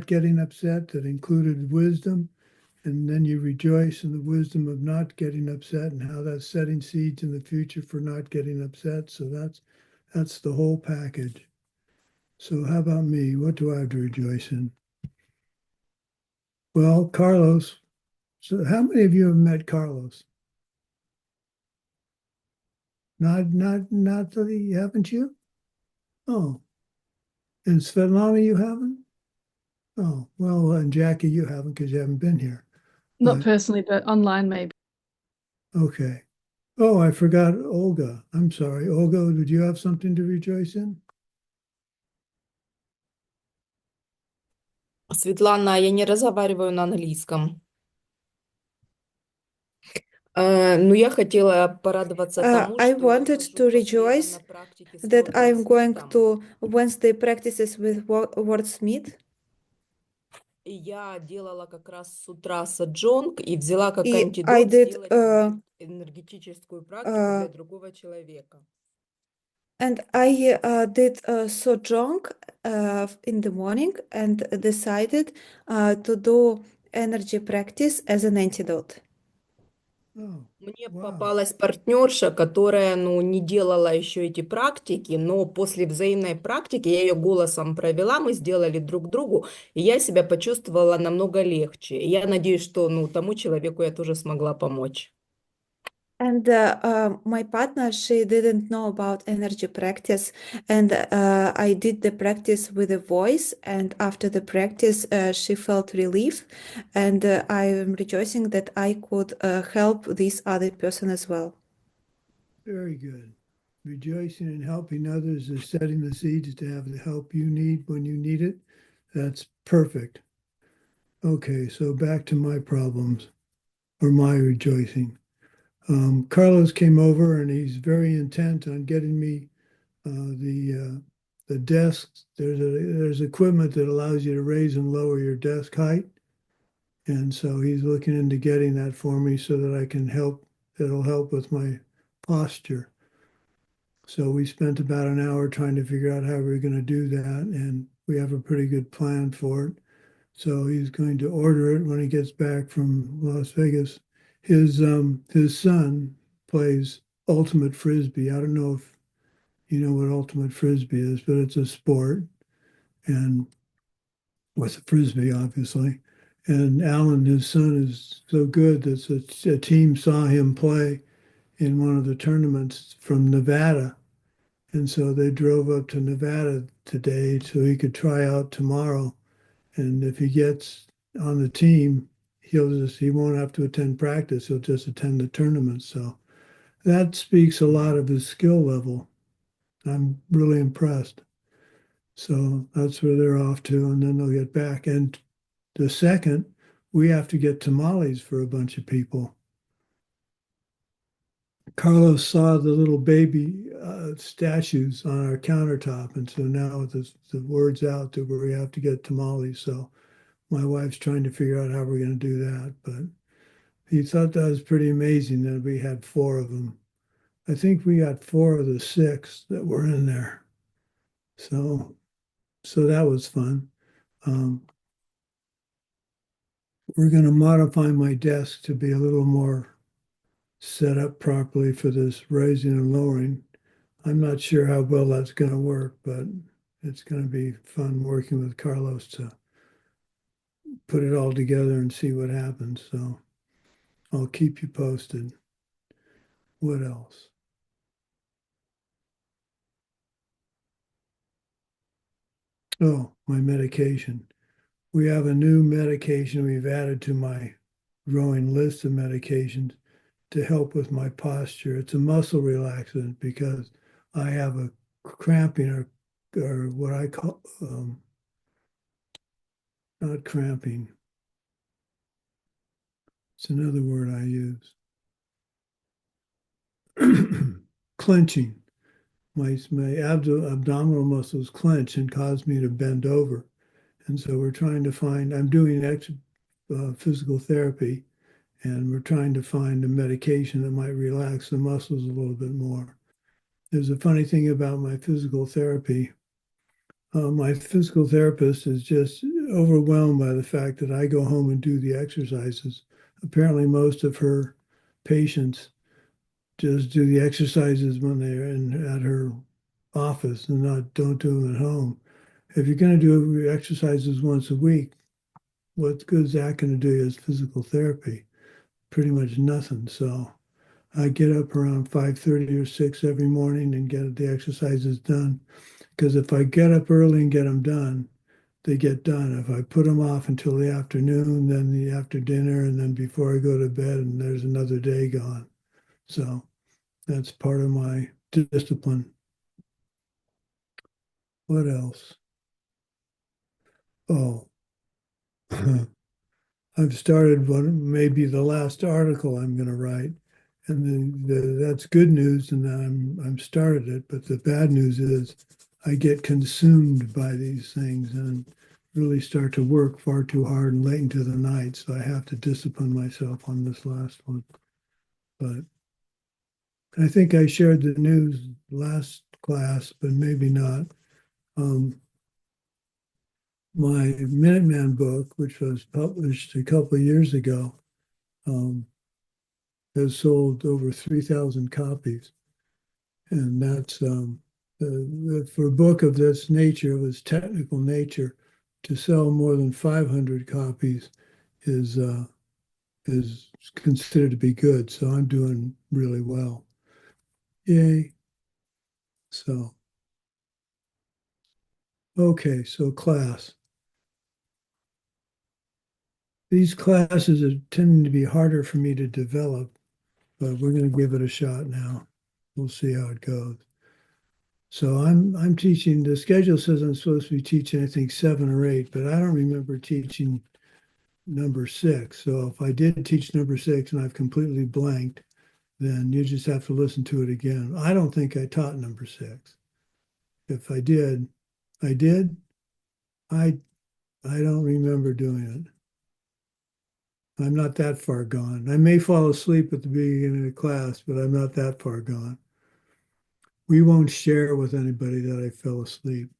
getting upset that included wisdom, and then you rejoice in the wisdom of not getting upset and how that's setting seeds in the future for not getting upset. So that's the whole package. So how about me? What do I have to rejoice in? Well, Carlos. So how many of you have met Carlos? Not really, haven't you? Oh, and Svetlana, you haven't? Oh, well, and Jackie, you haven't because you haven't been here. Not But personally, but online maybe. okay. Oh, I forgot Olga. I'm sorry. Olga, did you have something to rejoice in? Светлана, я не разговариваю на английском. Но я хотела порадоваться тому, I что я wanted хожу to постоянно rejoice на практике с that I'm going WordSmith. to Wednesday practices with Wordsmith. И я делала как раз с утра саджонг и взяла как И I антидот did, сделать энергетическую практику для другого человека. and I did Sojong in the morning and decided to do energy practice as an antidote. Oh, Мне wow. попалась партнерша, которая, ну, не делала еще эти практики, но после взаимной практики я ее голосом провела, мы сделали друг другу, и я себя почувствовала намного легче. И я надеюсь, что, ну, тому человеку я тоже смогла помочь. And my partner, she didn't know about energy practice, and I did the practice with a voice. And after the practice, she felt relief, and I am rejoicing that I could help this other person as well. Very good. Rejoicing and helping others is setting the seeds to have the help you need when you need it. That's perfect. Okay, so back to my problems or my rejoicing. Carlos came over and he's very intent on getting me the desks. There's equipment that allows you to raise and lower your desk height, and so he's looking into getting that for me so that I can help. It'll help with my posture. So we spent about an hour trying to figure out how we're going to do that, and we have a pretty good plan for it. So he's going to order it when he gets back from Las Vegas. His son plays ultimate frisbee. I don't know if you know what ultimate frisbee is, but it's a sport, and with a frisbee, obviously. And Alan, his son, is so good that a team saw him play in one of the tournaments from Nevada, and so they drove up to Nevada today so he could try out tomorrow. And if he gets on the team, he won't have to attend practice. He'll just attend the tournament. So that speaks a lot of his skill level. I'm really impressed. So that's where they're off to, and then they'll get back. And the second, we have to get tamales for a bunch of people. Carlos saw the little baby statues on our countertop, and so now the word's out that we have to get tamales. So my wife's trying to figure out how we're going to do that, but he thought that was pretty amazing that we had 4 of them. I think we got 4 of the 6 that were in there. So that was fun. We're going to modify my desk to be a little more set up properly for this raising and lowering. I'm not sure how well that's going to work, but it's going to be fun working with Carlos to put it all together and see what happens. So I'll keep you posted. What else? Oh, my medication. We have a new medication we've added to my growing list of medications to help with my posture. It's a muscle relaxant because I have a cramping or what I call, not cramping. It's another word I use. Clenching. My abdominal muscles clench and cause me to bend over. And so we're trying to find, I'm doing physical therapy, and we're trying to find a medication that might relax the muscles a little bit more. There's a funny thing about my physical therapy. My physical therapist is just overwhelmed by the fact that I go home and do the exercises. Apparently, most of her patients just do the exercises when they're at her office and don't do them at home. If you're going to do exercises once a week, what good is that going to do as physical therapy? Pretty much nothing. So I get up around 5:30 or 6 every morning and get the exercises done. Because if I get up early and get them done, they get done. If I put them off until the afternoon, then after dinner, and then before I go to bed, and there's another day gone. So that's part of my discipline. What else? Oh, I've started one, maybe the last article I'm going to write, and that's good news, and I'm started it. But the bad news is I get consumed by these things and really start to work far too hard and late into the night. So I have to discipline myself on this last one. But I think I shared the news last class, but maybe not. My Minuteman book, which was published a couple of years ago, has sold over 3,000 copies. And that's for a book of this nature, of its technical nature, to sell more than 500 copies is considered to be good. So I'm doing really well. Yay. So, okay, so class. These classes are tending to be harder for me to develop, but we're going to give it a shot now. We'll see how it goes. So I'm teaching, the schedule says I'm supposed to be teaching, I think, 7 or 8, but I don't remember teaching number 6. So if I did teach number 6 and I've completely blanked, then you just have to listen to it again. I don't think I taught number 6. If I did, I did. I don't remember doing it. I'm not that far gone. I may fall asleep at the beginning of the class, but I'm not that far gone. We won't share with anybody that I fell asleep.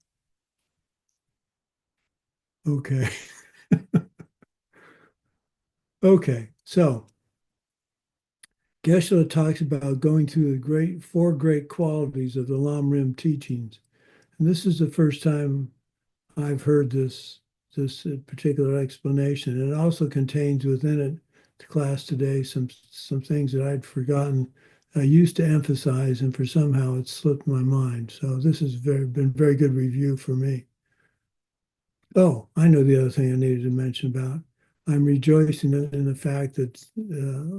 Okay. Okay, so Geshe talks about going through the 4 great qualities of the Lam Rim teachings. And this is the first time I've heard this particular explanation. It also contains within it, the class today, some things that I'd forgotten. I used to emphasize, and for somehow it slipped my mind. So this has been very good review for me. Oh, I know the other thing I needed to mention about. I'm rejoicing in the fact that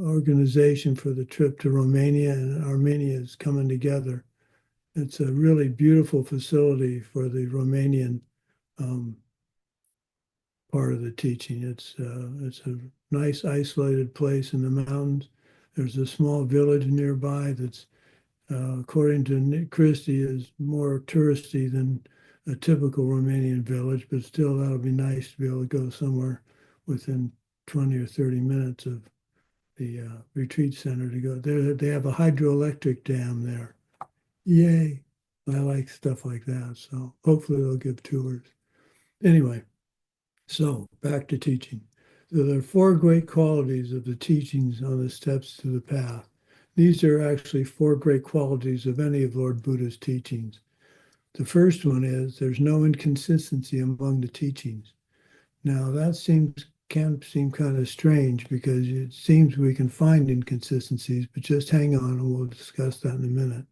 organization for the trip to Romania and Armenia is coming together. It's a really beautiful facility for the Romanian part of the teaching. It's a nice isolated place in the mountains. There's a small village nearby that's, according to Christie, is more touristy than a typical Romanian village, but still that'll be nice to be able to go somewhere within 20 or 30 minutes of the retreat center to go there. They have a hydroelectric dam there. Yay. I like stuff like that. So hopefully they'll give tours. Anyway, so back to teaching. So there are 4 great qualities of the teachings on the steps to the path. These are actually 4 great qualities of any of Lord Buddha's teachings. The first one is there's no inconsistency among the teachings. Now that can seem kind of strange because it seems we can find inconsistencies, but just hang on and we'll discuss that in a minute.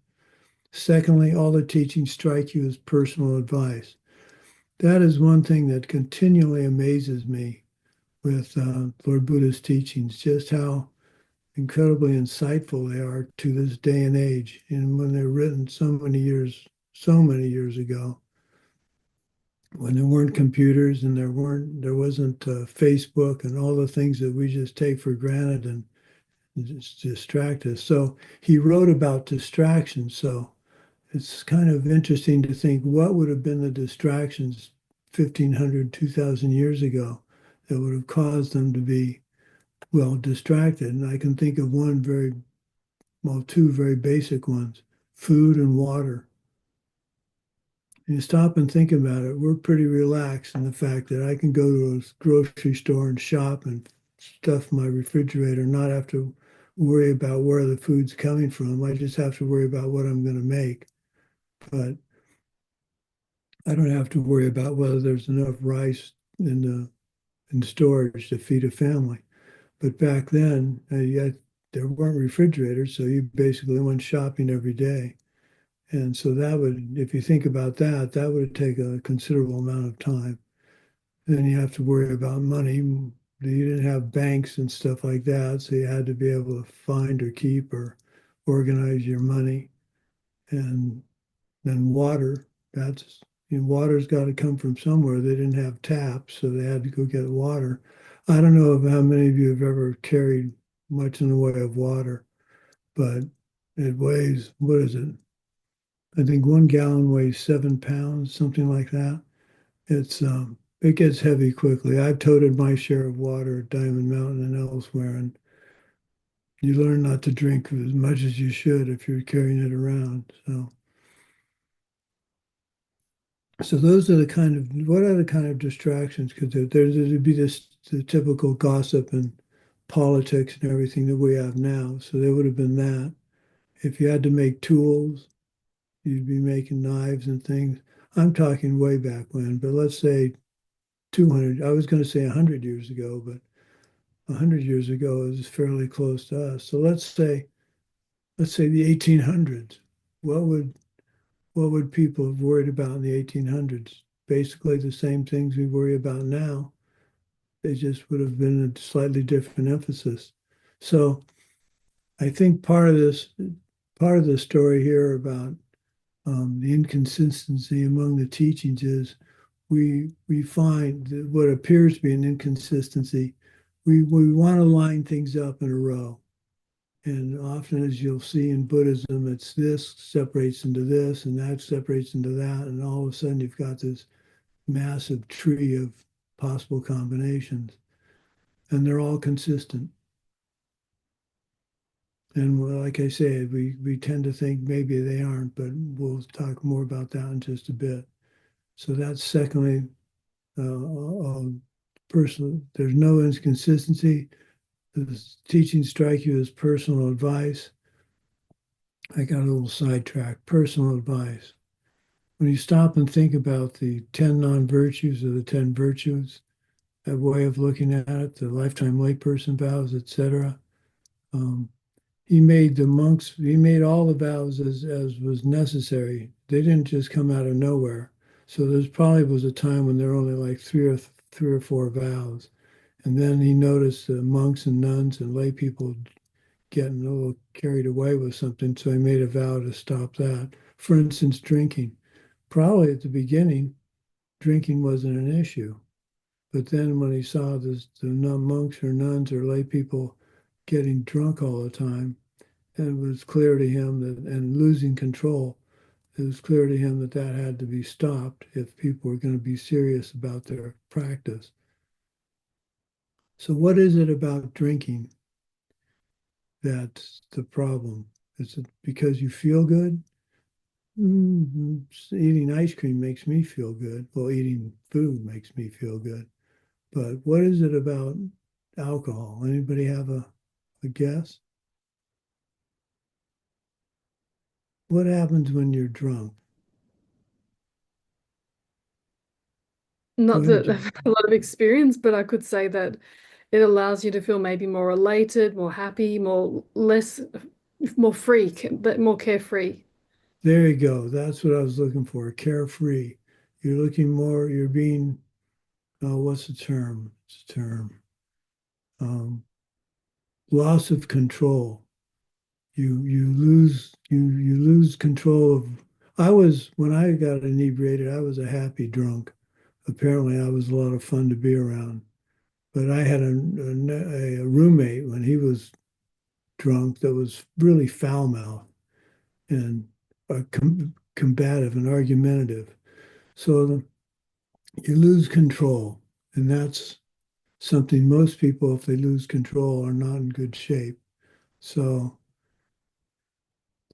Secondly, all the teachings strike you as personal advice. That is one thing that continually amazes me with Lord Buddha's teachings, just how incredibly insightful they are to this day and age. And when they're written so many years ago, when there weren't computers and there wasn't Facebook and all the things that we just take for granted and just distract us. So he wrote about distractions. So it's kind of interesting to think what would have been the distractions 1,500, 2,000 years ago that would have caused them to be, well, distracted. And I can think of two very basic ones, food and water. you stop and think about it, we're pretty relaxed in the fact that I can go to a grocery store and shop and stuff my refrigerator, not have to worry about where the food's coming from. I just have to worry about what I'm going to make. But I don't have to worry about whether there's enough rice in storage to feed a family. But back then, there weren't refrigerators, so you basically went shopping every day. And so that would, if you think about that, that would take a considerable amount of time. Then you have to worry about money. You didn't have banks and stuff like that, so you had to be able to find or keep or organize your money. And then water, water's got to come from somewhere. They didn't have taps, so they had to go get water. I don't know how many of you have ever carried much in the way of water, but it weighs, what is it? I think 1 gallon weighs 7 pounds, something like that. It gets heavy quickly. I've toted my share of water at Diamond Mountain and elsewhere, and you learn not to drink as much as you should if you're carrying it around. So those are what are the kind of distractions? Because there'd be the typical gossip and politics and everything that we have now. So there would have been that. If you had to make tools, you'd be making knives and things. I'm talking way back when, but let's say 200, I was going to say 100 years ago, but 100 years ago is fairly close to us. So let's say the 1800s. What would people have worried about in the 1800s? Basically the same things we worry about now. They just would have been a slightly different emphasis. So I think part of the story here about the inconsistency among the teachings is we find that what appears to be an inconsistency, we want to line things up in a row. And often, as you'll see in Buddhism, it's this separates into this, and that separates into that, and all of a sudden you've got this massive tree of possible combinations, and they're all consistent. And like I said, we tend to think maybe they aren't, but we'll talk more about that in just a bit. So that's secondly, personal. There's no inconsistency. The teachings strike you as personal advice. I got a little sidetracked. Personal advice. When you stop and think about the 10 non-virtues or the 10 virtues, that way of looking at it, the lifetime layperson vows, etc. He made all the vows as was necessary. They didn't just come out of nowhere. So there's probably was a time when there were only like three or four vows. And then he noticed the monks and nuns and lay people getting a little carried away with something. So he made a vow to stop that. For instance, drinking. Probably at the beginning, drinking wasn't an issue. But then when he saw the monks or nuns or lay people getting drunk all the time, and it was clear to him that, and losing control, it was clear to him that that had to be stopped if people were going to be serious about their practice. So what is it about drinking that's the problem? Is it because you feel good? Eating ice cream makes me feel good. Well, eating food makes me feel good. But what is it about alcohol? Anybody have a guess? What happens when you're drunk? Not Go that ahead, I have a lot of experience, but I could say that it allows you to feel maybe more elated, more happy, more free, but more carefree. There you go. That's what I was looking for. Carefree. You're being, what's the term? It's a term. Loss of control. You lose control of. When I got inebriated, I was a happy drunk. Apparently, I was a lot of fun to be around. But I had a roommate when he was drunk that was really foul-mouthed and combative and argumentative. So you lose control, and that's something most people, if they lose control, are not in good shape. So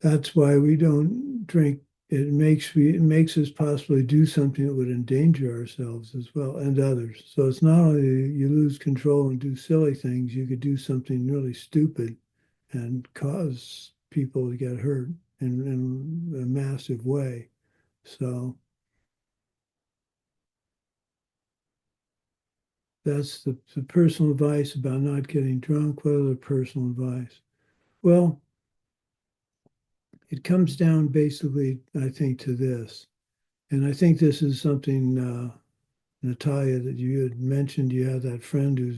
that's why we don't drink it makes us possibly do something that would endanger ourselves as well and others. So it's not only you lose control and do silly things, you could do something really stupid and cause people to get hurt in a massive way. So that's the personal advice about not getting drunk. What other personal advice? Well, it comes down basically, I think, to this. And I think this is something, Natalia, that you had mentioned. You have that friend who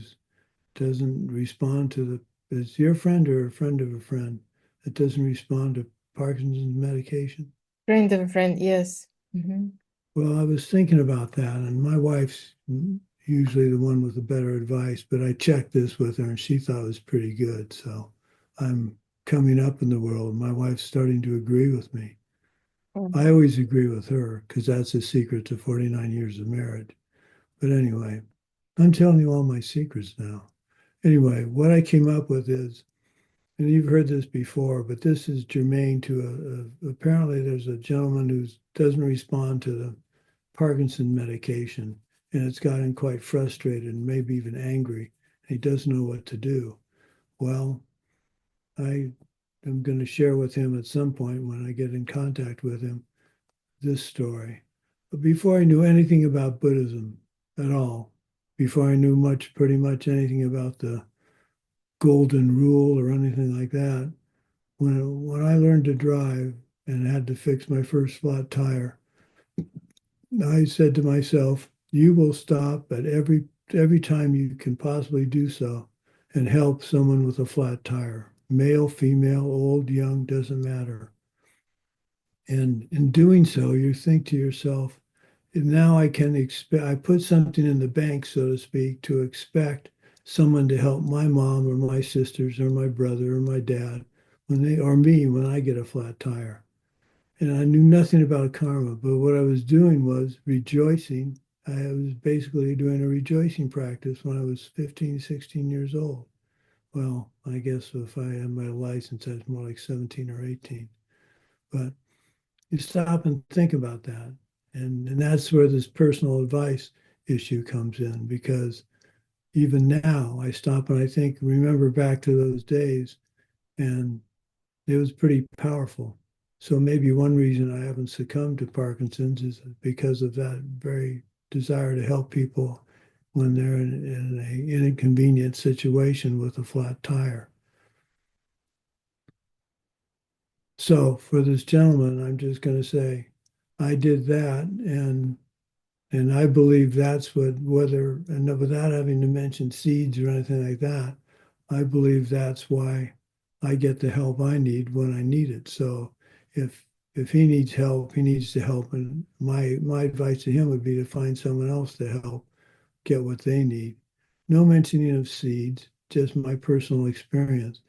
doesn't respond to is your friend or a friend of a friend that doesn't respond to Parkinson's medication? Friend of a friend, yes. Mhm. Well, I was thinking about that, and my wife's usually the one with the better advice, but I checked this with her and she thought it was pretty good. So I'm coming up in the world. My wife's starting to agree with me. I always agree with her because that's the secret to 49 years of marriage. But anyway, I'm telling you all my secrets now. Anyway, what I came up with is, and you've heard this before, but this is germane to apparently there's a gentleman who doesn't respond to the Parkinson medication, and it's got him quite frustrated and maybe even angry. He doesn't know what to do. Well, I am going to share with him at some point when I get in contact with him this story. But before I knew anything about Buddhism at all, before I knew pretty much anything about the golden rule or anything like that, when I learned to drive and had to fix my first flat tire, I said to myself, you will stop at every time you can possibly do so and help someone with a flat tire. Male, female, old, young, doesn't matter. And in doing so, you think to yourself, now I can expect, I put something in the bank, so to speak, to expect someone to help my mom or my sisters or my brother or my dad or me when I get a flat tire. And I knew nothing about karma, but what I was doing was rejoicing. I was basically doing a rejoicing practice when I was 15, 16 years old. Well, I guess if I had my license, that's more like 17 or 18. But you stop and think about that. And that's where this personal advice issue comes in, because even now I stop and I think, remember back to those days, and it was pretty powerful. So maybe one reason I haven't succumbed to Parkinson's is because of that very desire to help people when they're in an inconvenient situation with a flat tire. So for this gentleman, I'm just going to say, I did that, and I believe that's and without having to mention seeds or anything like that, I believe that's why I get the help I need when I need it. So if he needs help, he needs to help. And my advice to him would be to find someone else to help get what they need. No mentioning of seeds, just my personal experience.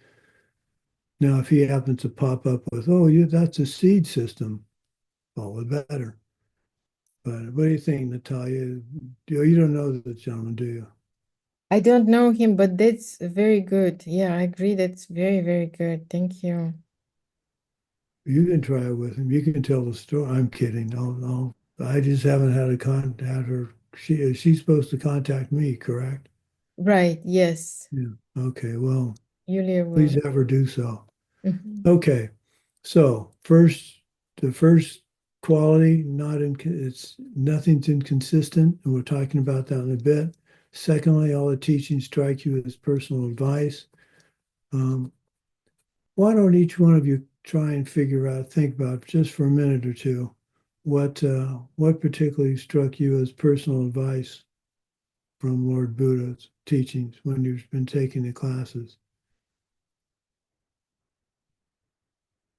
Now, if he happens to pop up with, oh, that's a seed system, all the better. But what do you think, Natalia? You don't know the gentleman, do you? I don't know him, but that's very good. Yeah, I agree. That's very, very good. Thank you. You can try it with him. You can tell the story. I'm kidding. I just haven't had a contact her. She's supposed to contact me, correct? Right, yes. Yeah. Okay. Well, Yulia will. please have her do so. Mhm. Okay. So the first quality, it's nothing's inconsistent, and we're talking about that in a bit. Secondly, all the teachings strike you as personal advice. Um, why don't each one of you try and think about just for a minute or two, what particularly struck you as personal advice from Lord Buddha's teachings when you've been taking the classes?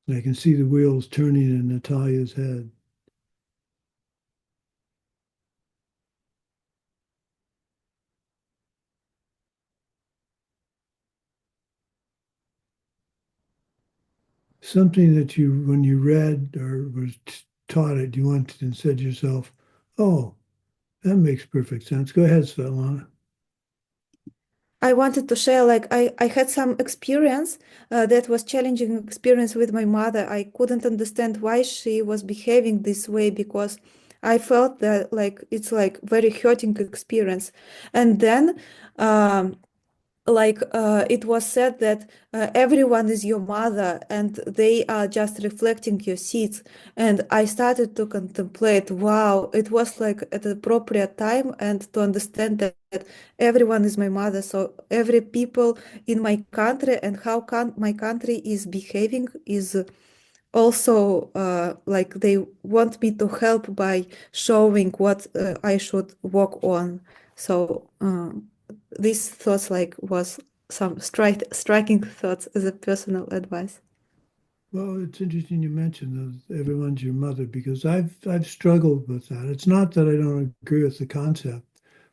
I can see the wheels turning in Natalia's head. Something that when you read or was taught it, you went and said to yourself, "Oh, that makes perfect sense." Go ahead, Svetlana. I wanted to share, like, I had some experience that was challenging experience with my mother. I couldn't understand why she was behaving this way because I felt that like it's like very hurting experience. And then it was said that everyone is your mother and they are just reflecting your seeds. And I started to contemplate, wow, it was like at the appropriate time and to understand that everyone is my mother. So every people in my country and how my country is behaving is also like they want me to help by showing what I should work on. So these thoughts like was some striking thoughts as a personal advice. Well, it's interesting you mentioned those, everyone's your mother, because I've struggled with that. It's not that I don't agree with the concept,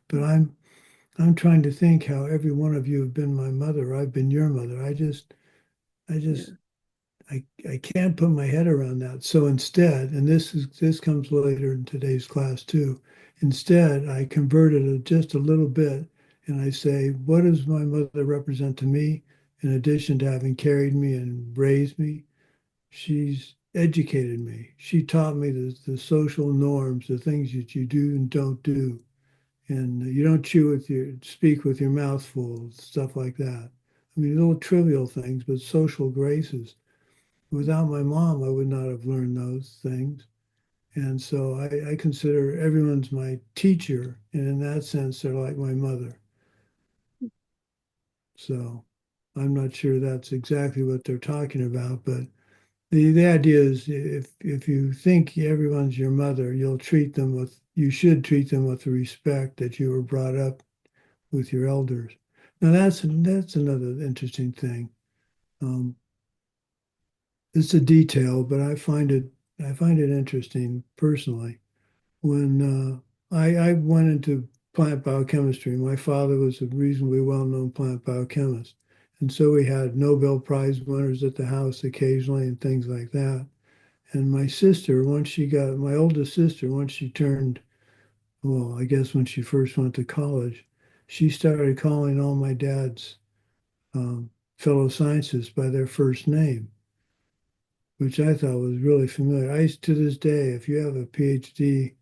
but I'm trying to think how every one of you have been my mother. I've been your mother. I Yeah. just I can't put my head around that. So instead, and this comes later in today's class too. Instead, I converted it just a little bit, and I say, what does my mother represent to me? In addition to having carried me and raised me, she's educated me. She taught me the social norms, the things that you do and don't do. And you don't speak with your mouth full, stuff like that. I mean, little trivial things, but social graces. Without my mom, I would not have learned those things. And so I consider everyone's my teacher. And in that sense, they're like my mother. So I'm not sure that's exactly what they're talking about, but the idea is if you think everyone's your mother, you should treat them with the respect that you were brought up with your elders. Now that's another interesting thing. Um, it's a detail, but I find it interesting personally. When I went into plant biochemistry, my father was a reasonably well-known plant biochemist, and so we had Nobel Prize winners at the house occasionally and things like that. And my oldest sister, once she turned, well, I guess when she first went to college, she started calling all my dad's fellow scientists by their first name, which I thought was really familiar. To this day, if you have a PhD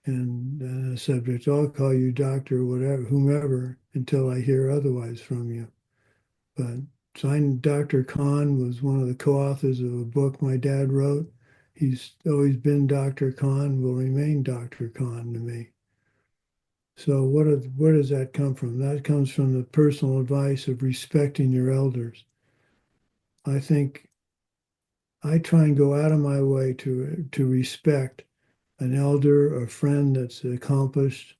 in a subject, I'll call you doctor, whatever, whomever, until I hear otherwise from you. But Dr. Kahn was one of the co-authors of a book my dad wrote. He's always been Dr. Kahn, will remain Dr. Kahn to me. So where does that come from? That comes from the personal advice of respecting your elders. I think I try and go out of my way to respect an elder, a friend that's accomplished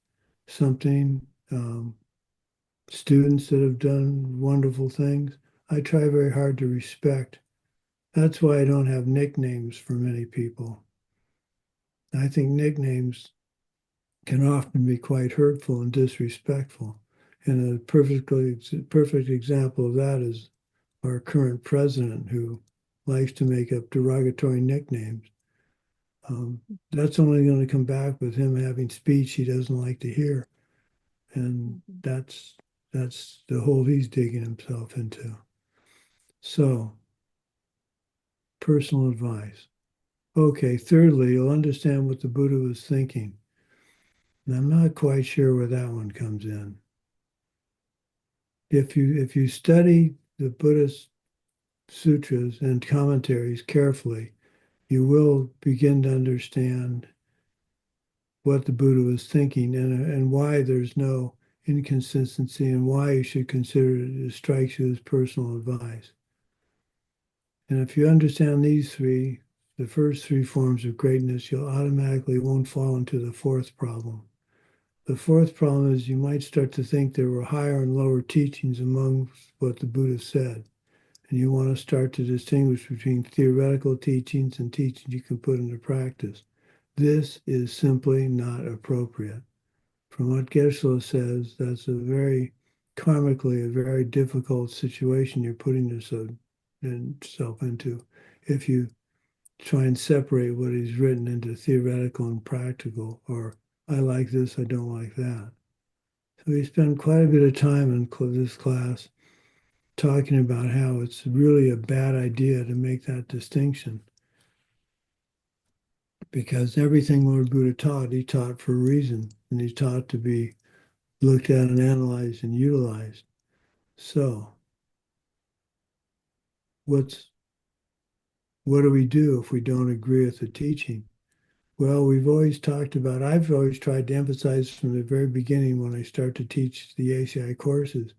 something, students that have done wonderful things. I try very hard to respect. That's why I don't have nicknames for many people. I think nicknames can often be quite hurtful and disrespectful. And a perfect example of that is our current president, who likes to make up derogatory nicknames. That's only going to come back with him having speech he doesn't like to hear, and that's the hole he's digging himself into. So, personal advice. Okay, thirdly, you'll understand what the Buddha was thinking. And I'm not quite sure where that one comes in. If you study the Buddhist sutras and commentaries carefully, you will begin to understand what the Buddha was thinking and why there's no inconsistency and why you should consider it as strikes you as personal advice. And if you understand the first three forms of greatness, you'll automatically won't fall into the fourth problem. The fourth problem is you might start to think there were higher and lower teachings among what the Buddha said. And you want to start to distinguish between theoretical teachings and teachings you can put into practice. This is simply not appropriate. From what Geshe says, that's karmically, a very difficult situation you're putting yourself into if you try and separate what he's written into theoretical and practical, or I like this, I don't like that. we spend quite a bit of time in this class talking about how it's really a bad idea to make that distinction. Because everything Lord Buddha taught, he taught for a reason, and he taught to be looked at and analyzed and utilized. So, what do we do if we don't agree with the teaching? Well, we've always talked about, I've always tried to emphasize from the very beginning when I start to teach the ACI courses,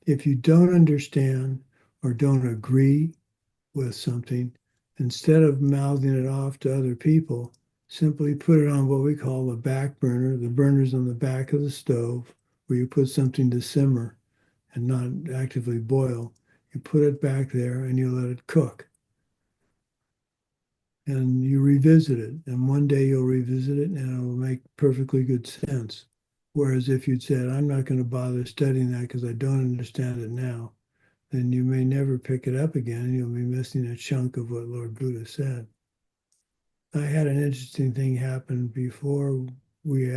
if you don't understand or don't agree with something, instead of mouthing it off to other people, simply put it on what we call the back burner. The burner's on the back of the stove where you put something to simmer and not actively boil. You put it back there and you let it cook. And you revisit it. And one day you'll revisit it and it'll make perfectly good sense. Whereas if you'd said, I'm not going to bother studying that because I don't understand it now, then you may never pick it up again. You'll be missing a chunk of what Lord Buddha said. I had an interesting thing happen before we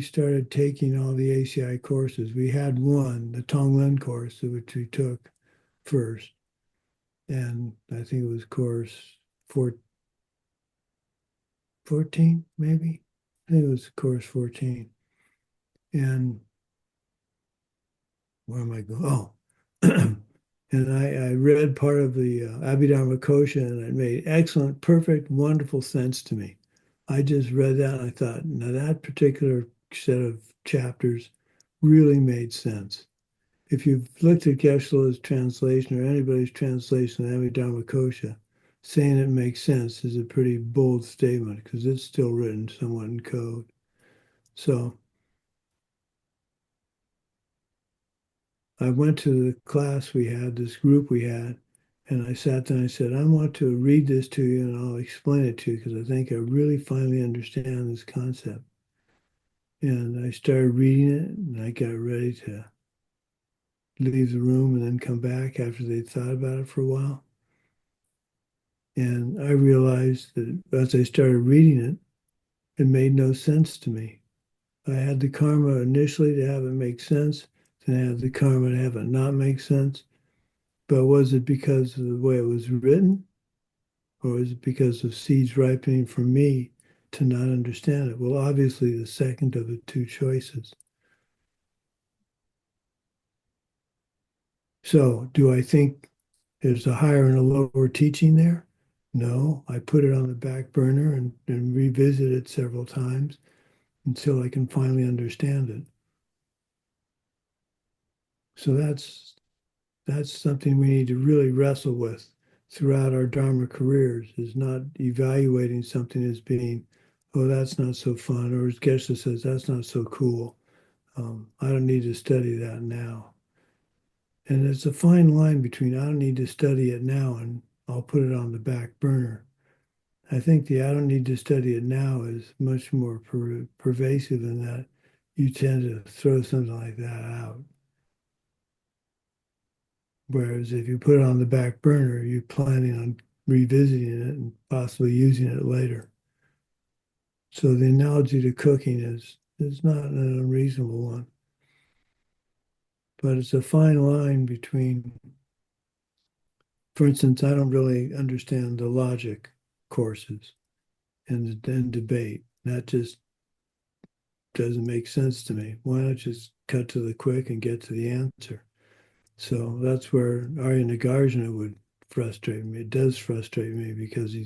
started taking all the ACI courses. We had one, the Tonglen course, which we took first. And I think it was course 14, maybe. I think it was course 14. And where am I going? Oh, and I read part of the Abhidharma Kosha, and it made excellent, perfect, wonderful sense to me. I just read that and I thought, now that particular set of chapters really made sense. If you've looked at Geshe-la's translation or anybody's translation of Abhidharma Kosha, saying it makes sense is a pretty bold statement because it's still written somewhat in code. So I went to the class we had, this group we had, and I sat down and I said, I want to read this to you and I'll explain it to you because I think I really finally understand this concept. And I started reading it and I got ready to leave the room and then come back after they'd thought about it for a while. And I realized that as I started reading it, it made no sense to me. I had the karma initially to have it make sense, then I had the karma to have it not make sense. But was it because of the way it was written? Or was it because of seeds ripening for me to not understand it? Well, obviously the second of the two choices. So do I think there's a higher and a lower teaching there? No, I put it on the back burner and revisit it several times until I can finally understand it. So that's something we need to really wrestle with throughout our Dharma careers, is not evaluating something as being, oh, that's not so fun, or as Geshe says, that's not so cool. I don't need to study that now. And it's a fine line between I don't need to study it now and I'll put it on the back burner. I think the I don't need to study it now is much more pervasive in that you tend to throw something like that out. Whereas if you put it on the back burner, you're planning on revisiting it and possibly using it later. So the analogy to cooking is not an unreasonable one. But it's a fine line between, for instance, I don't really understand the logic courses and debate. That just doesn't make sense to me. Why not just cut to the quick and get to the answer? So that's where Arya Nagarjuna would frustrate me. It does frustrate me because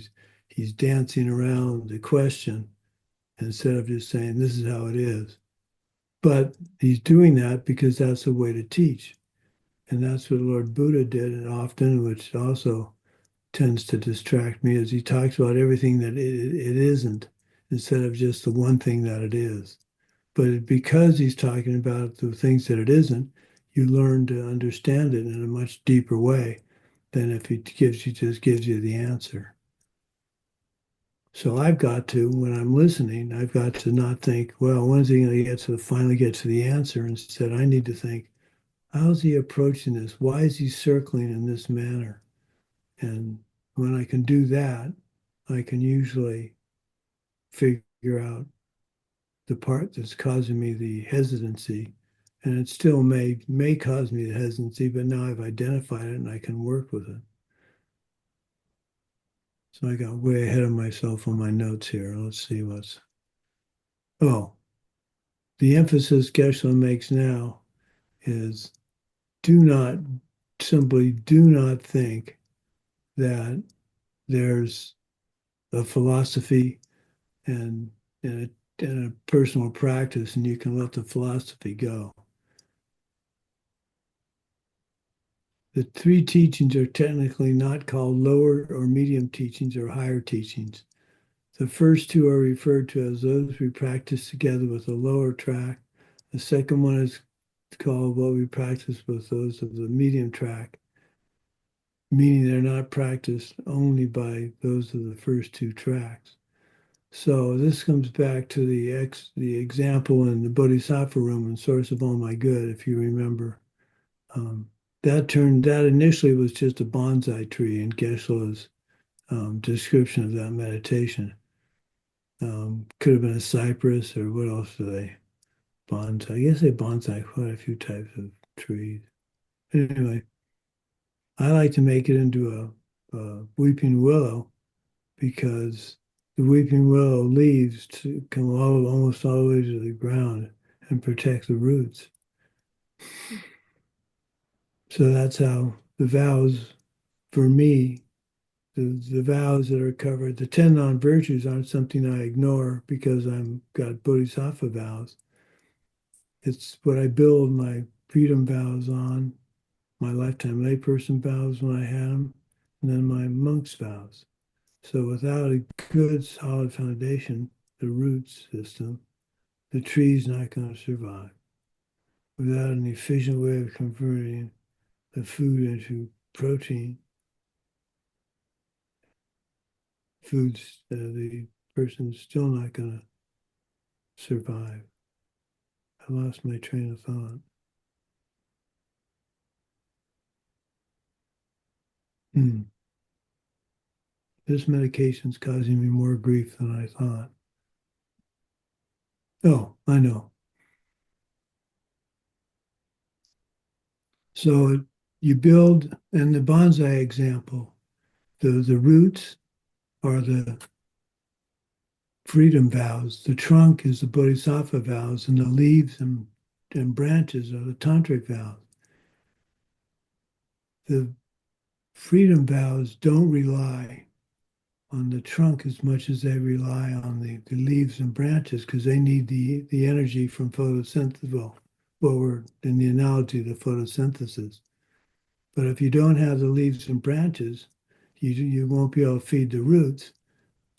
he's dancing around the question instead of just saying this is how it is. But he's doing that because that's a way to teach. And that's what Lord Buddha did, and often, which also tends to distract me, is he talks about everything that it isn't instead of just the one thing that it is. But because he's talking about the things that it isn't, you learn to understand it in a much deeper way than if he just gives you the answer. So I've got to, when I'm listening, I've got to not think, well, when's he going to finally get to the answer? Instead, I need to think, how's he approaching this? Why is he circling in this manner? And when I can do that, I can usually figure out the part that's causing me the hesitancy. And it still may cause me the hesitancy, but now I've identified it and I can work with it. So I got way ahead of myself on my notes here. Let's see what's. Oh, the emphasis Geshe makes now is simply do not think that there's a philosophy and, and a personal practice and you can let the philosophy go. The three teachings are technically not called lower or medium teachings or higher teachings. The first two are referred to as those we practice together with the lower track. The second one is called what we practice with those of the medium track, meaning they're not practiced only by those of the first two tracks. So this comes back to the example in the Bodhisattva room and Source of All My Good, if you remember. That initially was just a bonsai tree in Geshe-la's description of that meditation. Could have been a cypress or what else do they? Bonsai. I guess they bonsai quite a few types of trees. Anyway, I like to make it into a weeping willow because the weeping willow leaves come almost all the way to the ground and protect the roots. So that's how the vows, for me, the vows that are covered, the 10 non-virtues aren't something I ignore because I've got bodhisattva vows. It's what I build my freedom vows on, my lifetime layperson vows when I had them, and then my monk's vows. So without a good solid foundation, the root system, the tree's not going to survive. Without an efficient way of converting the food into protein, the person's still not going to survive. I lost my train of thought. This medication's causing me more grief than I thought. Oh, I know. So you build, in the bonsai example, the roots are the freedom vows, the trunk is the bodhisattva vows, and the leaves and branches are the tantric vows. The freedom vows don't rely on the trunk as much as they rely on the leaves and branches because they need the energy from photosynthesis. Well, we're in the analogy of the photosynthesis. But if you don't have the leaves and branches, you won't be able to feed the roots.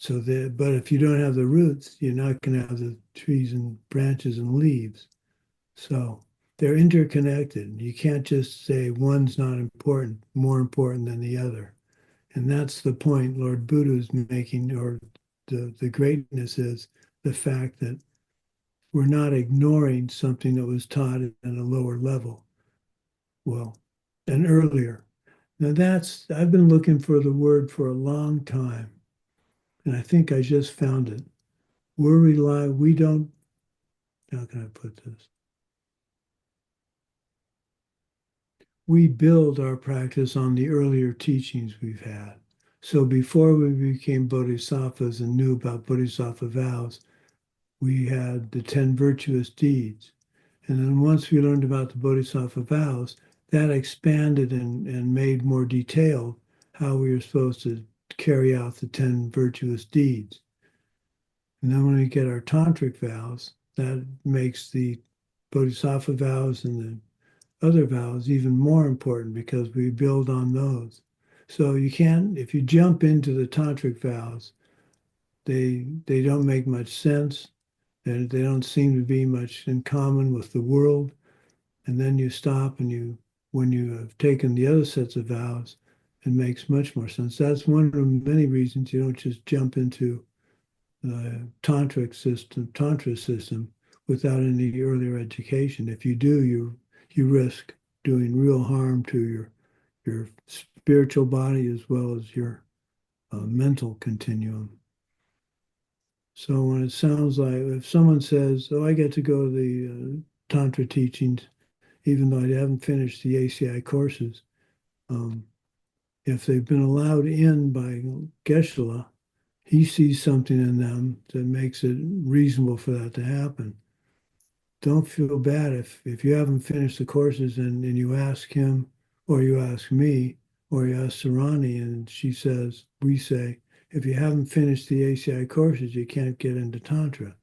But if you don't have the roots, you're not going to have the trees and branches and leaves. So they're interconnected. You can't just say one's not important, more important than the other. And that's the point Lord Buddha is making, or the greatness is the fact that we're not ignoring something that was taught at a lower level. Well, and earlier. Now I've been looking for the word for a long time, and I think I just found it. We don't, how can I put this? We build our practice on the earlier teachings we've had. So before we became bodhisattvas and knew about bodhisattva vows, we had the 10 virtuous deeds. And then once we learned about the bodhisattva vows, that expanded and made more detailed how we were supposed to carry out the 10 virtuous deeds. And then when we get our tantric vows, that makes the bodhisattva vows and the other vows even more important because we build on those. So you can't, if you jump into the tantric vows, they don't make much sense. And they don't seem to be much in common with the world. And then you stop and when you have taken the other sets of vows, it makes much more sense. That's one of the many reasons you don't just jump into the tantra system without any earlier education. If you do, you risk doing real harm to your spiritual body as well as your mental continuum. So when it sounds like, if someone says, oh, I get to go to the Tantra teachings, even though I haven't finished the ACI courses, if they've been allowed in by Geshe, he sees something in them that makes it reasonable for that to happen. Don't feel bad if you haven't finished the courses and you ask him, or you ask me, or you ask Sarani, and we say, if you haven't finished the ACI courses, you can't get into Tantra.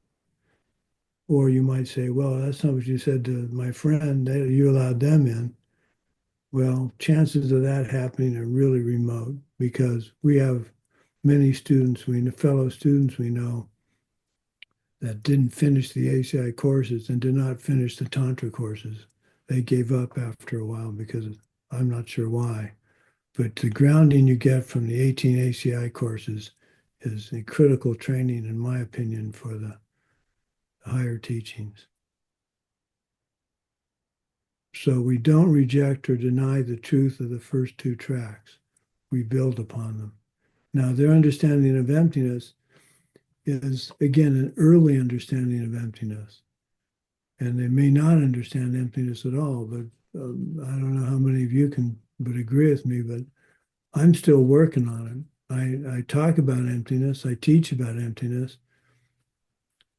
Or you might say, well, that's not what you said to my friend, you allowed them in. Well, chances of that happening are really remote because we have many students, fellow students we know that didn't finish the ACI courses and did not finish the Tantra courses. They gave up after a while because I'm not sure why. But the grounding you get from the 18 ACI courses is a critical training, in my opinion, for the higher teachings. So we don't reject or deny the truth of the first two tracks. We build upon them. Now, their understanding of emptiness is, again, an early understanding of emptiness. And they may not understand emptiness at all, but I don't know how many of you would agree with me, but I'm still working on it. I talk about emptiness, I teach about emptiness,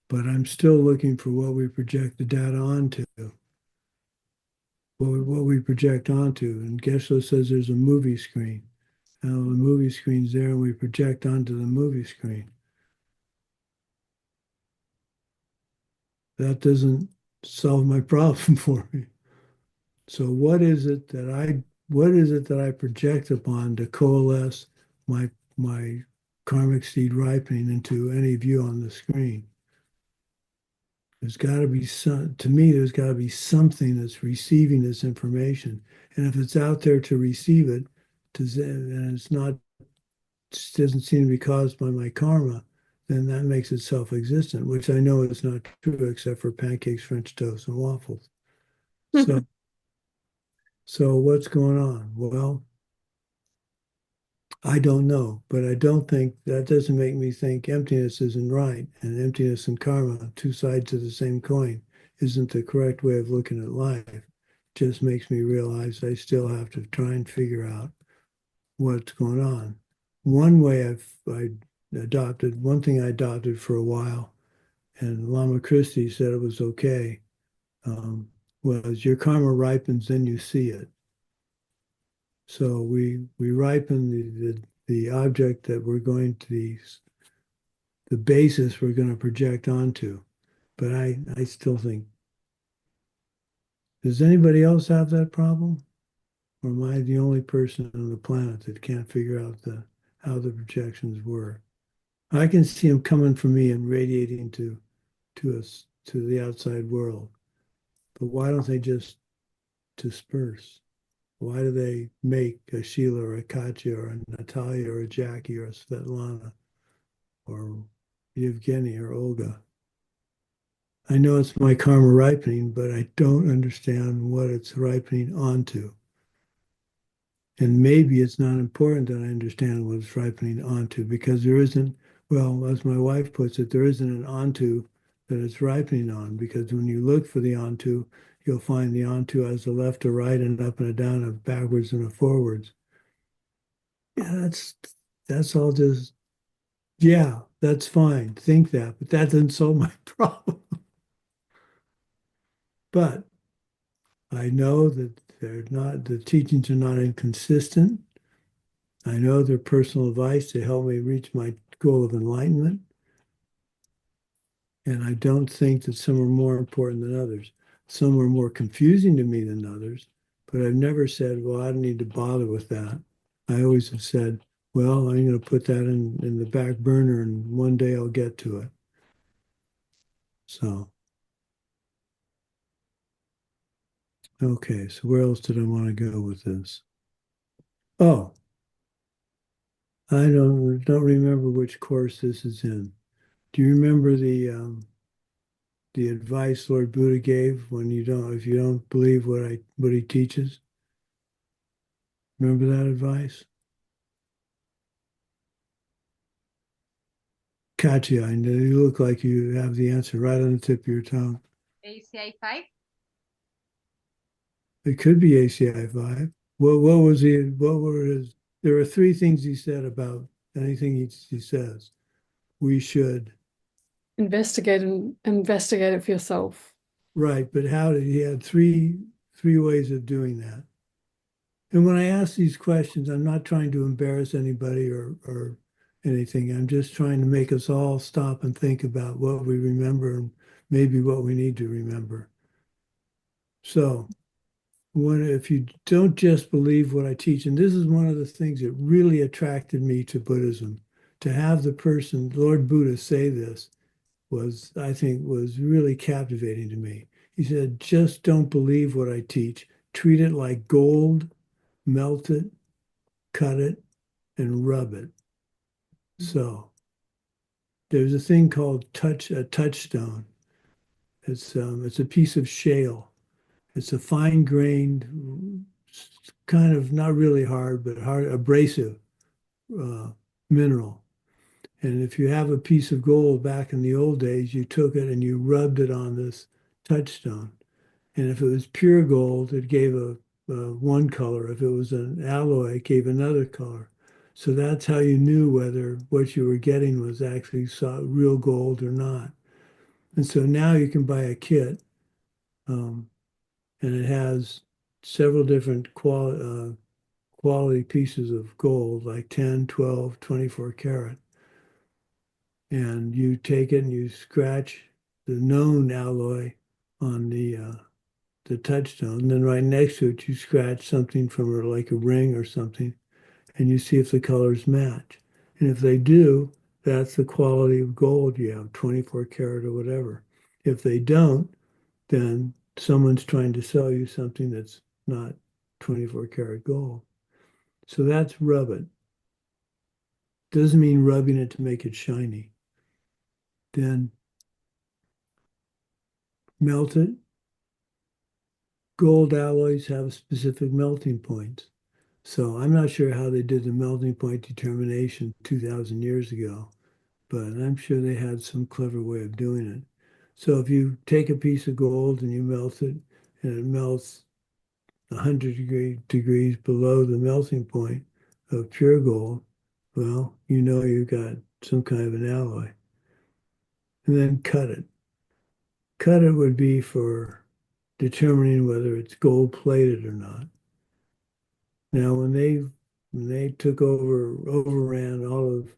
but I'm still looking for what we project the data onto, what we project onto. And Geshe says there's a movie screen. Now the movie screen's there and we project onto the movie screen. That doesn't solve my problem for me. So what is it that I project upon to coalesce my karmic seed ripening into any view on the screen? There's got to be there's got to be something that's receiving this information. And if it's out there to receive it, and it's not, it doesn't seem to be caused by my karma, then that makes it self-existent, which I know is not true except for pancakes, French toast, and waffles. So what's going on? Well, I don't know, but I don't think that doesn't make me think emptiness isn't right, and emptiness and karma, two sides of the same coin, isn't the correct way of looking at life. It just makes me realize I still have to try and figure out what's going on. One way one thing I adopted for a while, and Lama Christie said it was okay, was your karma ripens, then you see it. So we ripen the object that we're going to the basis we're going to project onto. But I still think, does anybody else have that problem? Or am I the only person on the planet that can't figure out how the projections work? I can see them coming from me and radiating to us, to the outside world. But why don't they just disperse? Why do they make a Sheila or a Katya or a Natalia or a Jackie or a Svetlana or Yevgeny or Olga? I know it's my karma ripening, but I don't understand what it's ripening onto. And maybe it's not important that I understand what it's ripening onto because there isn't, well, as my wife puts it, there isn't an onto that it's ripening on because when you look for the onto, you'll find the onto as a left, a right, and up and a down, a backwards and a forwards. Yeah, that's all just, yeah, that's fine. Think that, but that doesn't solve my problem. But I know that the teachings are not inconsistent. I know they're personal advice to help me reach my goal of enlightenment. And I don't think that some are more important than others. Some are more confusing to me than others, but I've never said, well, I don't need to bother with that. I always have said, well, I'm going to put that in the back burner and one day I'll get to it. So, okay, so where else did I want to go with this? Oh, I don't remember which course this is in. Do you remember the advice Lord Buddha gave when if you don't believe what he teaches? Remember that advice? Katya, and you look like you have the answer right on the tip of your tongue. ACI 5? It could be ACI 5. What was what were his, there were three things he said about anything he says. We should, Investigate and investigate it for yourself. right, but how did he had three ways of doing that. And when I ask these questions, I'm not trying to embarrass anybody or anything. I'm just trying to make us all stop and think about what we remember and maybe what we need to remember. So if you don't just believe what I teach, and this is one of the things that really attracted me to Buddhism, to have the person, Lord Buddha, say this was, I think, was really captivating to me. He said, just don't believe what I teach. Treat it like gold, melt it, cut it, and rub it. So there's a thing called a touchstone. It's a piece of shale. It's a fine-grained, kind of not really hard, but hard, abrasive mineral. And if you have a piece of gold back in the old days, you took it and you rubbed it on this touchstone. And if it was pure gold, it gave a one color. If it was an alloy, it gave another color. So that's how you knew whether what you were getting was actually real gold or not. And so now you can buy a kit, and it has several different quality pieces of gold, like 10, 12, 24 karat. And you take it and you scratch the known alloy on the touchstone. And then right next to it, you scratch something from like a ring or something, and you see if the colors match. And if they do, that's the quality of gold you have, 24 karat or whatever. If they don't, then someone's trying to sell you something that's not 24 karat gold. So that's rub it. Doesn't mean rubbing it to make it shiny. Then melt it. Gold alloys have specific melting points. So I'm not sure how they did the melting point determination 2,000 years ago, but I'm sure they had some clever way of doing it. So if you take a piece of gold and you melt it, and it melts 100 degrees below the melting point of pure gold, well, you know you've got some kind of an alloy. And then cut it. Cut it would be for determining whether it's gold plated or not. Now, when they took overran all of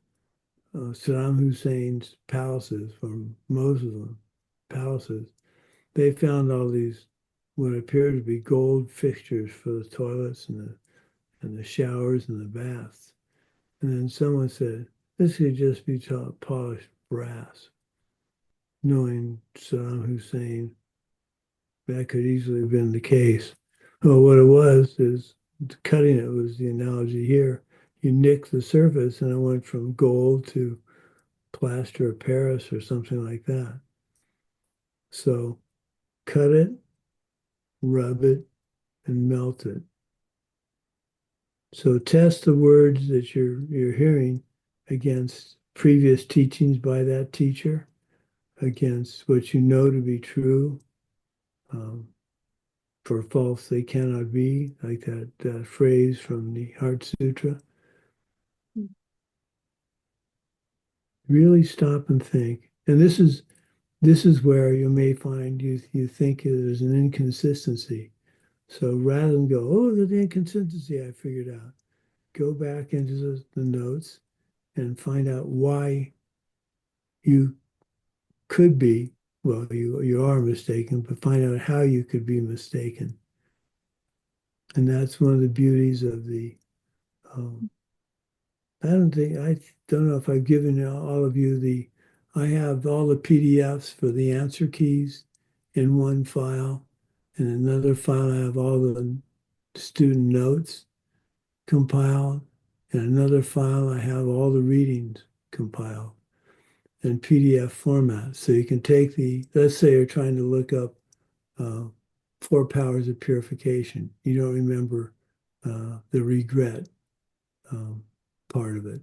Saddam Hussein's palaces, from most of them palaces, they found all these what appeared to be gold fixtures for the toilets and the showers and the baths. And then someone said, this could just be polished brass. Knowing Saddam Hussein, that could easily have been the case. Well, what it was is cutting it was the analogy here. You nick the surface and it went from gold to plaster of Paris or something like that. So cut it, rub it, and melt it. So test the words that you're hearing against previous teachings by that teacher, against what you know to be true. For false they cannot be, like that phrase from the Heart Sutra. Really stop and think. And this is where you may find you think there's an inconsistency. So rather than go, oh, there's an inconsistency I figured out, go back into the notes and find out why you could be, well, you are mistaken, but find out how you could be mistaken. And that's one of the beauties of the I don't know if I've given all of you I have all the PDFs for the answer keys in one file. In another file, I have all the student notes compiled. In another file, I have all the readings compiled in PDF format. So you can take let's say you're trying to look up 4 powers of purification. You don't remember the regret part of it.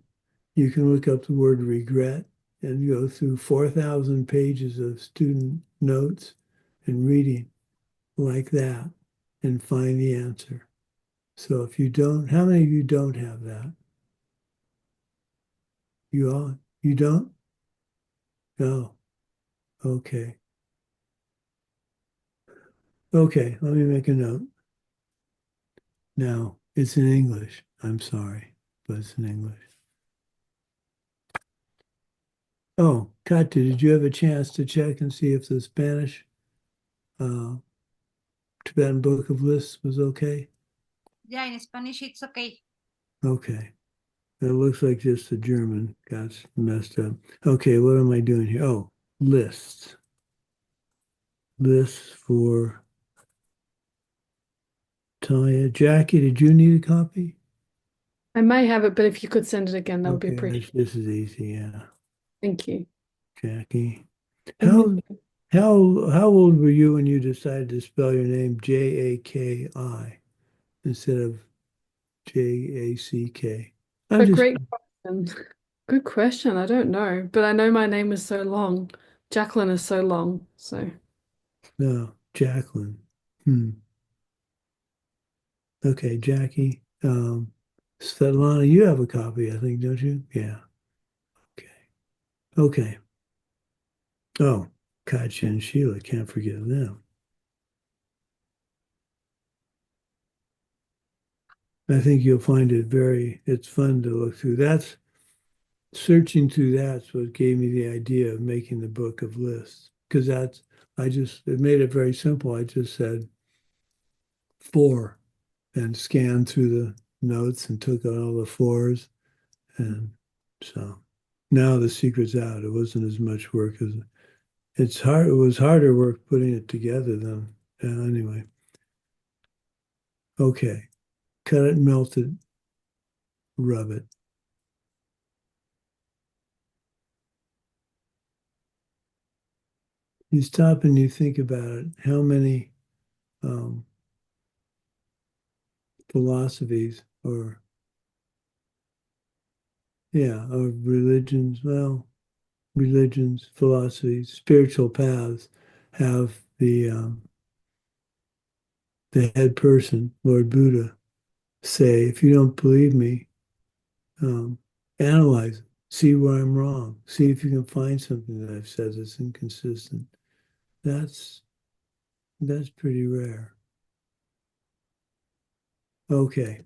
You can look up the word regret and go through 4,000 pages of student notes and reading like that and find the answer. So if you don't, how many of you don't have that? You all, you don't? No. Okay. Okay, let me make a note. Now, it's in English. I'm sorry, but it's in English. Oh, Katya, did you have a chance to check and see if the Spanish Tibetan Book of Lists was okay? Yeah, in Spanish it's okay. Okay. It looks like just the German got messed up. Okay, what am I doing here? Oh, lists. Lists for Talia. Jackie, did you need a copy? I may have it, but if you could send it again, that would be Okay, appreciated. this is easy, yeah. Thank you. Jackie. And How old were you when you decided to spell your name Jaki instead of Jack? I'm a just great question. Good question. I don't know, but I know my name is so long. Jacqueline is so long, so no, Jacqueline. Hmm. Okay, Jackie. Svetlana, you have a copy, I think, don't you? Yeah. Okay. Okay. Oh, Katja and Sheila, can't forget them. I think you'll find it's fun to look through. Searching through that's what gave me the idea of making the book of lists. Because it made it very simple. I just said 4 and scanned through the notes and took out all the 4s. And so now the secret's out. It wasn't as much work as it's hard. It was harder work putting it together than anyway. Okay, cut it, melt it, rub it. You stop and you think about it. How many philosophies or religions, philosophies, spiritual paths have the head person, Lord Buddha, say, if you don't believe me, analyze it, see where I'm wrong, see if you can find something that I've said that's inconsistent. That's pretty rare. Okay,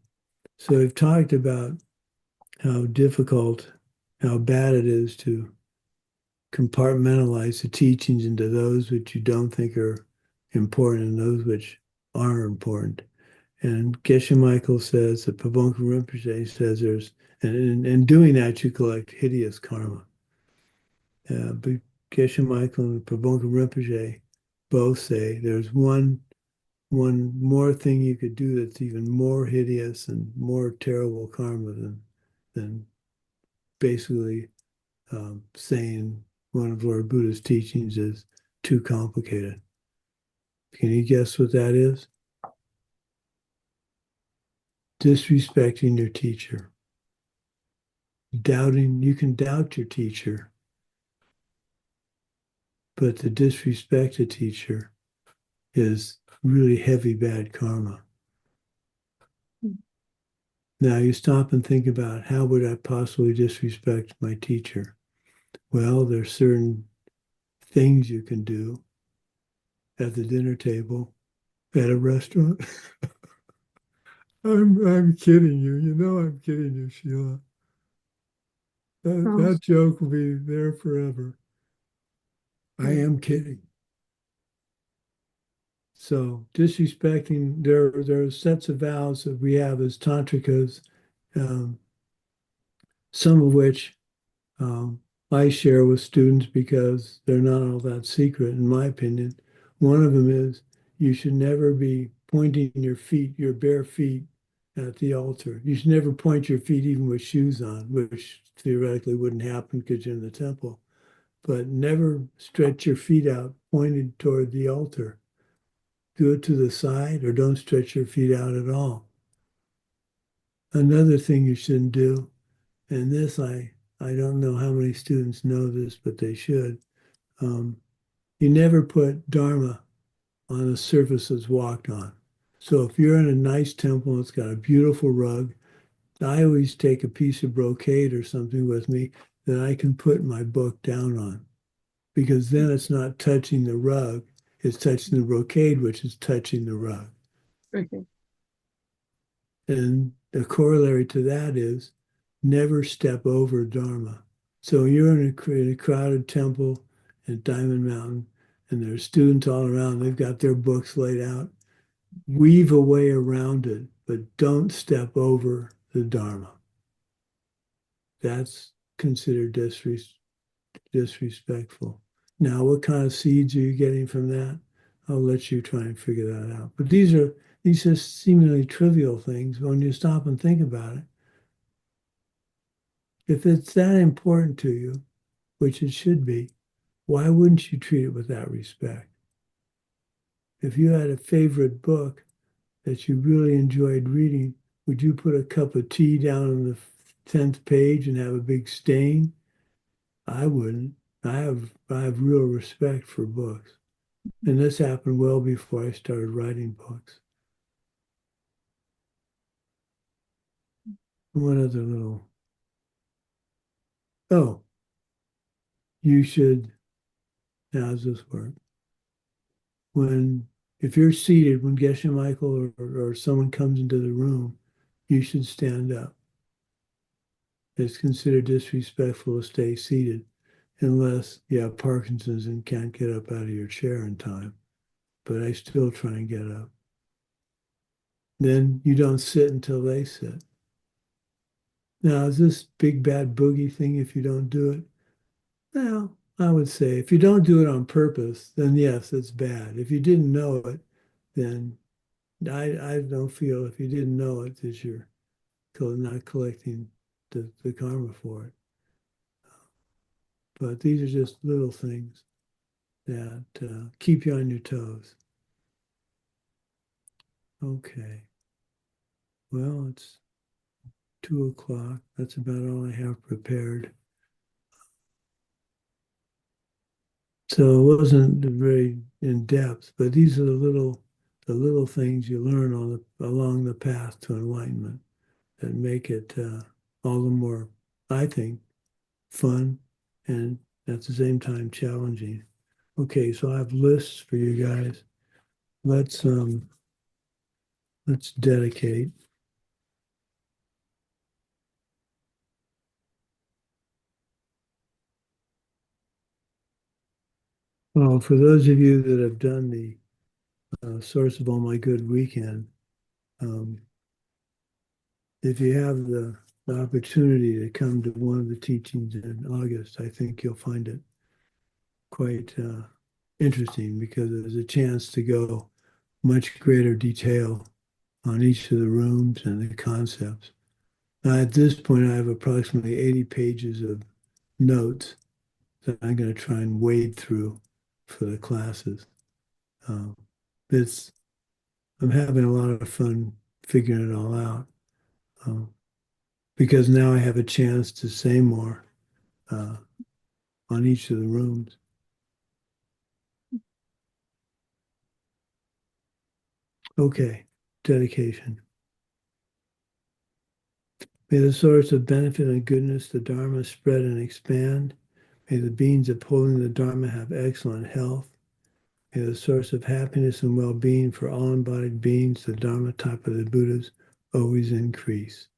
so we've talked about how bad it is to compartmentalize the teachings into those which you don't think are important and those which are important. And Geshe Michael says, that Pabonka Rinpoche says and in doing that, you collect hideous karma. But Geshe Michael and Pabonka Rinpoche both say there's one more thing you could do that's even more hideous and more terrible karma than basically saying one of Lord Buddha's teachings is too complicated. Can you guess what that is? Disrespecting your teacher. You can doubt your teacher, but to disrespect a teacher is really heavy, bad karma. Now you stop and think about, how would I possibly disrespect my teacher? Well, there's certain things you can do at the dinner table, at a restaurant. I'm kidding you. You know I'm kidding you, Sheila. That joke will be there forever. I am kidding. So disrespecting, there are sets of vows that we have as tantrikas, some of which I share with students because they're not all that secret, in my opinion. One of them is you should never be pointing your bare feet at the altar. You should never point your feet even with shoes on, which theoretically wouldn't happen because you're in the temple. But never stretch your feet out pointed toward the altar. Do it to the side or don't stretch your feet out at all. Another thing you shouldn't do, and this I I don't know how many students know this, but they should. You never put Dharma on a surface that's walked on. So if you're in a nice temple, it's got a beautiful rug, I always take a piece of brocade or something with me that I can put my book down on, because then it's not touching the rug, it's touching the brocade, which is touching the rug. Okay. And the corollary to that is never step over Dharma. So you're in a crowded temple at Diamond Mountain, and there's students all around. They've got their books laid out. Weave a way around it, but don't step over the Dharma. That's considered disrespectful. Now, what kind of seeds are you getting from that? I'll let you try and figure that out. But these are seemingly trivial things when you stop and think about it. If it's that important to you, which it should be, why wouldn't you treat it with that respect? If you had a favorite book that you really enjoyed reading, would you put a cup of tea down on the 10th page and have a big stain? I wouldn't. I have real respect for books. And this happened well before I started writing books. One other little, oh, you should, how does this work? If you're seated, when Geshe Michael or someone comes into the room, you should stand up. It's considered disrespectful to stay seated unless you have Parkinson's and can't get up out of your chair in time. But I still try and get up. Then you don't sit until they sit. Now, is this big bad boogie thing if you don't do it? Well, I would say if you don't do it on purpose, then yes, it's bad. If you didn't know it, then I don't feel if you didn't know it that you're not collecting the karma for it. But these are just little things that keep you on your toes. Okay. Well, it's 2 o'clock. That's about all I have prepared. So it wasn't very in depth, but these are the little things you learn along the path to enlightenment that make it all the more, I think, fun and at the same time challenging. Okay, so I have lists for you guys. Let's dedicate. Well, for those of you that have done the Source of All My Good weekend, if you have the opportunity to come to one of the teachings in August, I think you'll find it quite interesting because there's a chance to go much greater detail on each of the rooms and the concepts. At this point, I have approximately 80 pages of notes that I'm going to try and wade through for the classes. I'm having a lot of fun figuring it all out because now I have a chance to say more on each of the rooms. Okay, dedication. May the source of benefit and goodness, the Dharma, spread and expand. May the beings upholding the Dharma have excellent health. May the source of happiness and well-being for all embodied beings, the Dharma type of the Buddhas, always increase.